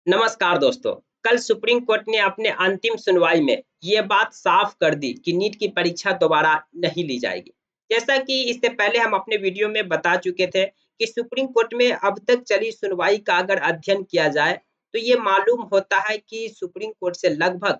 नमस्कार दोस्तों। कल सुप्रीम कोर्ट ने अपने अंतिम सुनवाई में ये बात साफ कर दी कि नीट की परीक्षा दोबारा नहीं ली जाएगी। जैसा कि इससे पहले हम अपने वीडियो में बता चुके थे कि सुप्रीम कोर्ट में अब तक चली सुनवाई का अगर अध्ययन किया जाए तो ये मालूम होता है कि सुप्रीम कोर्ट से लगभग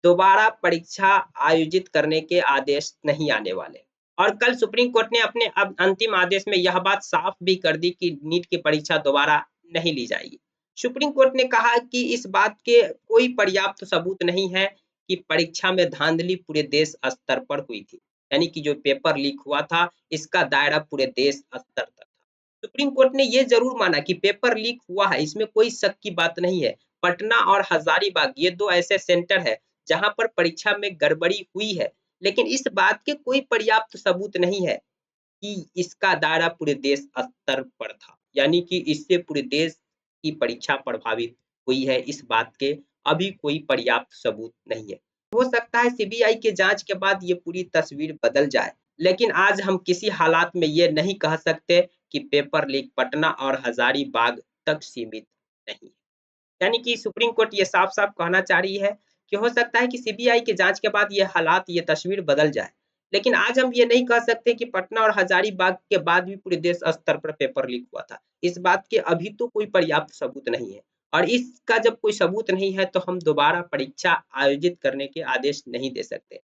दोबारा परीक्षा आयोजित करने के आदेश नहीं आने वाले। और कल सुप्रीम कोर्ट ने अपने अब अंतिम आदेश में यह बात साफ भी कर दी कि नीट की परीक्षा दोबारा नहीं ली जाएगी। सुप्रीम कोर्ट ने कहा कि इस बात के कोई पर्याप्त सबूत नहीं है कि परीक्षा में धांधली पूरे देश स्तर पर हुई थी। यानी कि जो पेपर लीक हुआ था, इसका दायरा पूरे देश स्तर तक था। सुप्रीम कोर्ट ने ये जरूर माना कि पेपर लीक हुआ है, इसमें कोई शक की बात नहीं है। पटना और हजारीबाग ये दो ऐसे सेंटर है जहां पर परीक्षा में गड़बड़ी हुई है, लेकिन इस बात के कोई पर्याप्त सबूत नहीं है कि इसका दायरा पूरे देश स्तर पर था। यानी कि इससे पूरे देश की परीक्षा प्रभावित हुई है, इस बात के अभी कोई पर्याप्त सबूत नहीं है। हो सकता है सीबीआई के जांच के बाद ये पूरी तस्वीर बदल जाए, लेकिन आज हम किसी हालात में ये नहीं कह सकते कि पेपर लीक पटना और हजारीबाग तक सीमित नहीं है। यानी कि सुप्रीम कोर्ट ये साफ-साफ कहना चाह रही है कि हो सकता है कि सीबीआई की जांच के बाद ये हालात, ये तस्वीर बदल जाए। लेकिन आज हम ये नहीं कह सकते कि पटना और हजारीबाग के बाद भी पूरे देश स्तर पर पेपर लीक हुआ था। इस बात के अभी तो कोई पर्याप्त सबूत नहीं है और इसका जब कोई सबूत नहीं है तो हम दोबारा परीक्षा आयोजित करने के आदेश नहीं दे सकते।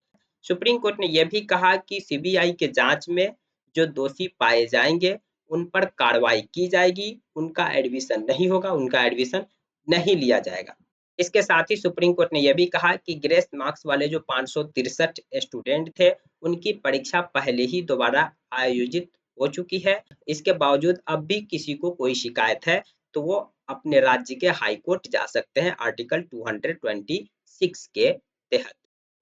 सुप्रीम कोर्ट ने यह भी कहा कि सीबीआई के जांच में जो दोषी पाए जाएंगे, उन पर कार्रवाई की जाएगी, उनका एडमिशन नहीं होगा, उनका एडमिशन नहीं लिया जाएगा। इसके साथ ही सुप्रीम कोर्ट ने यह भी कहा कि ग्रेस मार्क्स वाले जो 563 स्टूडेंट थे, उनकी परीक्षा पहले ही दोबारा आयोजित हो चुकी है। इसके बावजूद अब भी किसी को कोई शिकायत है, तो वो अपने राज्य के हाई कोर्ट जा सकते हैं आर्टिकल 226 के तहत।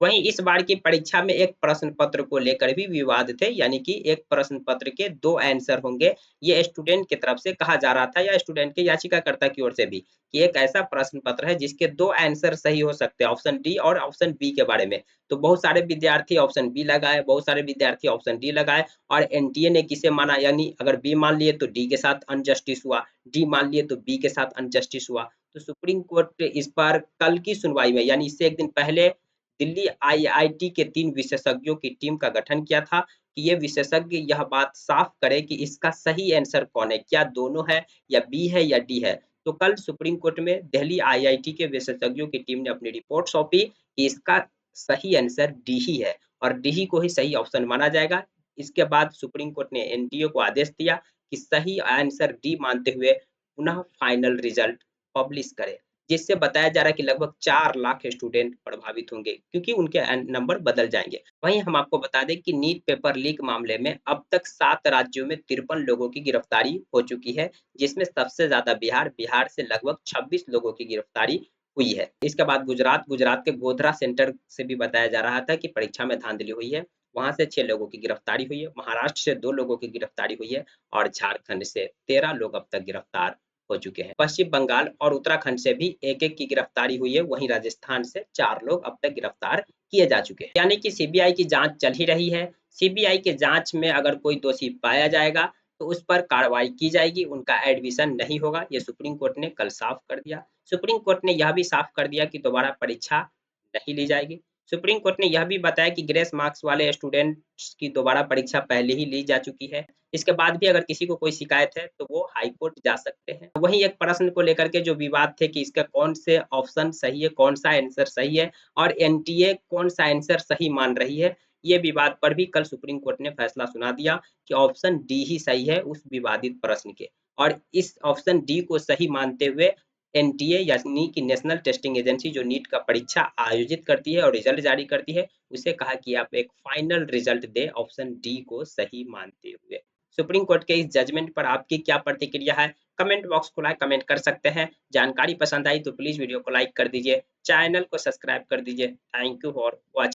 वहीं इस बार की परीक्षा में एक प्रश्न पत्र को लेकर भी विवाद थे, यानी कि एक प्रश्न पत्र के 2 आंसर होंगे। ये स्टूडेंट की तरफ से कहा जा रहा था या स्टूडेंट के याचिकाकर्ता की ओर से भी कि एक ऐसा प्रश्न पत्र है जिसके 2 आंसर सही हो सकते हैं, ऑप्शन डी और ऑप्शन बी के बारे में। तो बहुत सारे विद्यार्थी ऑप्शन बी लगाए, बहुत सारे विद्यार्थी ऑप्शन डी लगाए और एनटीए ने किसे माना, यानी अगर बी मान लिए तो डी के साथ अनजस्टिस हुआ, डी मान लिए तो बी के साथ अनजस्टिस हुआ। तो सुप्रीम कोर्ट इस पर कल की सुनवाई में, यानी इससे एक दिन पहले दिल्ली आईआईटी के 3 विशेषज्ञों की टीम का गठन किया था कि ये विशेषज्ञ यह बात साफ करे कि इसका सही आंसर कौन है, क्या दोनों है या बी है या डी है। तो कल सुप्रीम कोर्ट में दिल्ली आईआईटी के विशेषज्ञों की टीम ने अपनी रिपोर्ट सौंपी कि इसका सही आंसर डी ही है और डी ही को ही सही ऑप्शन माना जाएगा। इसके बाद सुप्रीम कोर्ट ने एनटीए को आदेश दिया कि सही आंसर डी मानते हुए पुनः फाइनल रिजल्ट पब्लिश करे, जिससे बताया जा रहा है कि लगभग 4 लाख स्टूडेंट प्रभावित होंगे क्योंकि उनके नंबर बदल जाएंगे। वहीं हम आपको बता दें कि नीट पेपर लीक मामले में अब तक 7 राज्यों में 53 लोगों की गिरफ्तारी हो चुकी है, जिसमें सबसे ज्यादा बिहार से लगभग 26 लोगों की गिरफ्तारी हुई है। इसके बाद गुजरात के गोधरा सेंटर से भी बताया जा रहा था कि परीक्षा में धांधली हुई है, वहां से 6 लोगों की गिरफ्तारी हुई है, महाराष्ट्र से 2 लोगों की गिरफ्तारी हुई है और झारखंड से 13 लोग अब तक गिरफ्तार हो चुके हैं। पश्चिम बंगाल और उत्तराखंड से भी एक-एक की गिरफ्तारी हुई है, वहीं राजस्थान से 4 लोग अब तक गिरफ्तार किए जा चुके हैं। यानी कि सीबीआई की जांच चल ही रही है। सीबीआई के जांच में अगर कोई दोषी पाया जाएगा तो उस पर कार्रवाई की जाएगी, उनका एडमिशन नहीं होगा। ये सुप्रीम कोर्ट ने कल साफ कर दिया। सुप्रीम कोर्ट ने यह भी साफ कर दिया कि दोबारा परीक्षा नहीं ली जाएगी। सुप्रीम कोर्ट ने यह भी बताया कि ग्रेस मार्क्स वाले स्टूडेंट्स की दोबारा परीक्षा पहले ही ली जा चुकी है। इसके बाद भी अगर किसी को कोई शिकायत है तो वो हाई कोर्ट जा सकते हैं। वहीं एक प्रश्न को लेकर के जो विवाद थे कि इसका कौन से ऑप्शन सही है, कौन सा आंसर सही है और एनटीए कौन सा आंसर सही मान रही है, ये विवाद पर भी कल सुप्रीम कोर्ट ने फैसला सुना दिया कि ऑप्शन डी ही सही है उस विवादित प्रश्न के। और इस ऑप्शन डी को सही मानते हुए एनटीए यानी कि नेशनल टेस्टिंग एजेंसी जो नीट का परीक्षा आयोजित करती है और रिजल्ट जारी करती है, उसे कहा कि आप एक फाइनल रिजल्ट दे ऑप्शन डी को सही मानते हुए। सुप्रीम कोर्ट के इस जजमेंट पर आपकी क्या प्रतिक्रिया है? कमेंट बॉक्स खुला है, कमेंट कर सकते हैं। जानकारी पसंद आई तो प्लीज वीडियो को लाइक कर दीजिए, चैनल को सब्सक्राइब कर दीजिए। Thank you for watching.